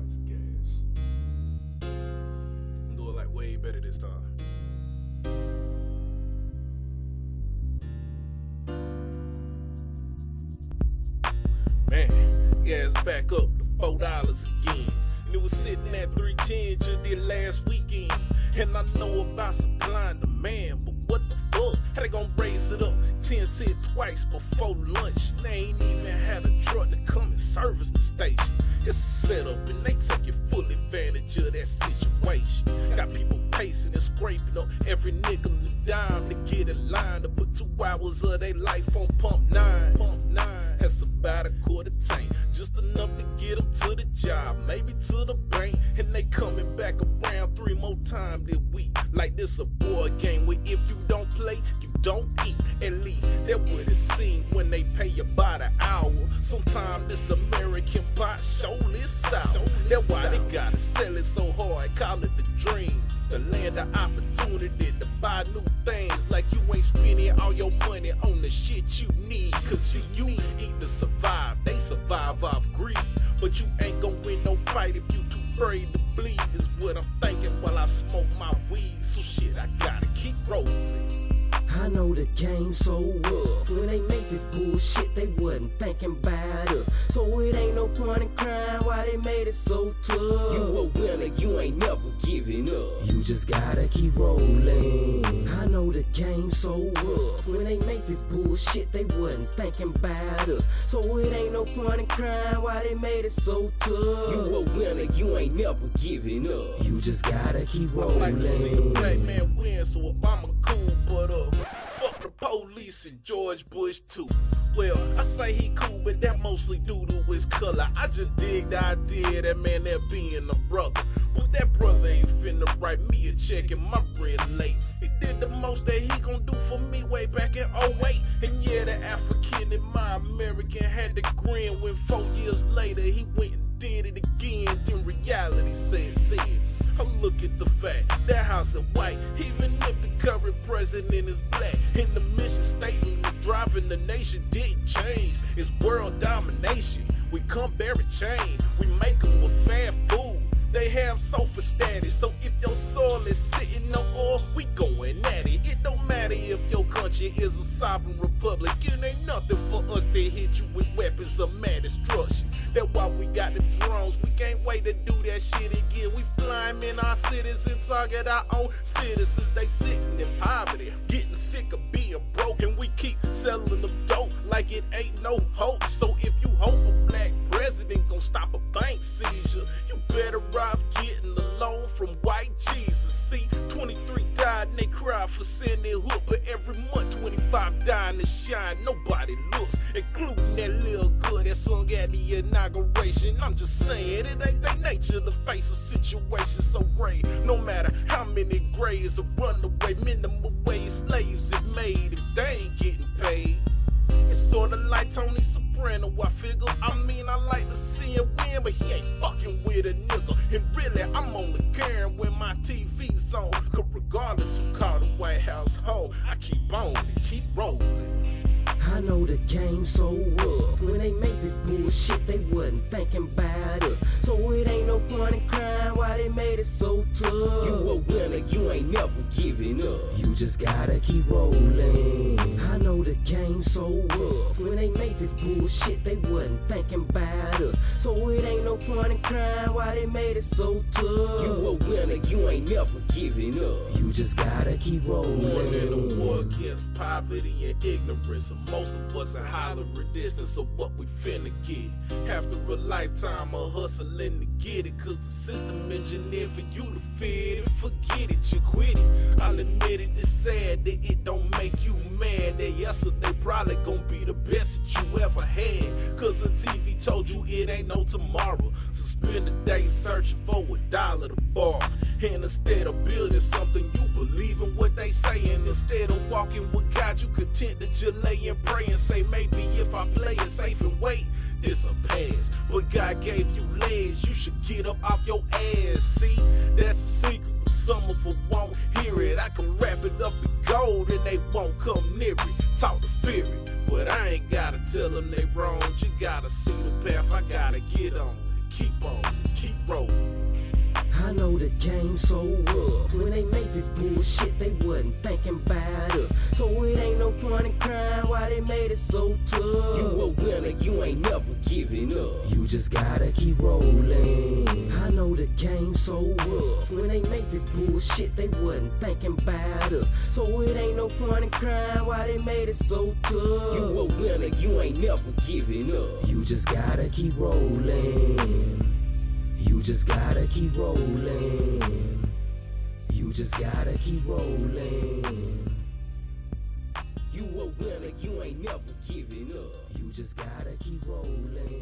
gallons of gas. I'm doing like way better this time. Man, gas back up to $4 again. And it was sitting at $3.10 just did last weekend. And I know about supply and demand, but what the fuck? How they gonna raise it up 10 cents twice before lunch? They ain't even had a truck to come and service the station. It's a setup and they taking full advantage of that situation. Got people pacing and scraping up every nickel and dime to get in line to put 2 hours of their life on pump 9. That's about a quarter tank, just enough to get them to the job, maybe to the bank. And they coming back around 3 more times this week. Like this a board game where if you don't play, you don't eat and leave. That what it seems when they pay you by the hour. Sometimes this American pot surely sour. That's why they gotta sell it so hard, call it the dream. The land of opportunity to buy new things, like you ain't spending all your money on the shit you need. Cause see, you eat to survive, they survive off greed. But you ain't gon' win no fight if you too afraid to bleed, is what I'm thinking while I smoke my weed. So shit, I gotta keep rolling. I know the game so rough. When they make this bullshit, they wasn't thinking about us. So it ain't no point in crying why they made it so tough. You a winner, you ain't never giving up. You just gotta keep rolling. I know the game so rough. When they make this bullshit, they wasn't thinking about us. So it ain't no point in crying why they made it so tough. You a winner, you ain't never giving up. You just gotta keep rolling. I like to see the black man win, so Obama cool, but fuck the police and George Bush too. Well, I say he cool, but that mostly due to his color. I just dig the idea that man there being a brother. But that brother ain't finna write me a check and my bread late. He did the most that he gon' do for me way back in 08. And yeah, the African in my American had to grin when 4 years later he went and did it again. Then reality said. I look at the fact that house is white, even if the current president is black. And the mission statement is driving the nation didn't change. It's world domination. We come bearing chains. We make them with fast food. They have sofa status. So if your soil is sitting on oil, we going at it. It don't matter if your country is a sovereign republic. It ain't nothing for us to hit you with weapons of mass destruction. That's why we got the drones. We can't wait to do that shit again. We flying in our cities and target our own citizens. They sitting in poverty, getting sick of being broke. And we keep selling them dope like it ain't no hope. So if you hope a black president gon' stop a bank seizure, you better off getting a loan from white Jesus. See, 23 died and they cried for sending their hood, but every month 25 dying to shine. Nobody looks, including that little girl that sung at the inauguration. I'm just saying, it ain't their nature to face a situation so great. No matter how many graves of runaway minimum wage slaves it made, if they ain't getting paid. It's sorta like Tony Soprano, I figure. I mean, I like to see him win, but he ain't fucking with a nigga. And really, I'm only caring when my TV's on. Cause regardless who call the White House home, I keep on and keep rolling. I know the game so rough. When they make this bullshit, they wasn't thinking about us. So it ain't no point in crying why they made it so tough. You a winner, you ain't never giving up. You just gotta keep rolling. I know the game so rough. When they make this bullshit, they wasn't thinking about us. So it ain't no point in crying why they made it so tough. You a winner, you ain't never giving up. You just gotta keep rolling. Going in a war against poverty and ignorance. Most of us are hollering distance of what we finna get. After a lifetime of hustling to get it, cause the system engineered for you to fit it. Forget it, you quit it. I'll admit it, it's sad that it don't make you mad. That yesterday probably gonna be the best that you ever had. Cause the TV told you it ain't no tomorrow. So spend the day searching for $1 to borrow. And instead of building something, you believe in what they say. And instead of walking with God, you content to just lay and pray and say, maybe if I play it safe and wait, this'll pass. But God gave you legs, you should get up off your ass. See, that's a secret. Some of them won't hear it. I can wrap it up in gold and they won't come near it. Talk to fear it, but I ain't gotta tell them they wrong. You gotta see the path I gotta get on. Keep on, keep rolling. game so rough. When they made this bullshit, they wasn't thinking about us. So it ain't no point in crying why they made it so tough. You a winner, you ain't never giving up. You just gotta keep rolling. I know the game so rough. When they made this bullshit, they wasn't thinking about us. So it ain't no point in crying why they made it so tough. You a winner, you ain't never giving up. You just gotta keep rolling. You just gotta keep rolling. You just gotta keep rolling. You a winner, you ain't never giving up. You just gotta keep rolling.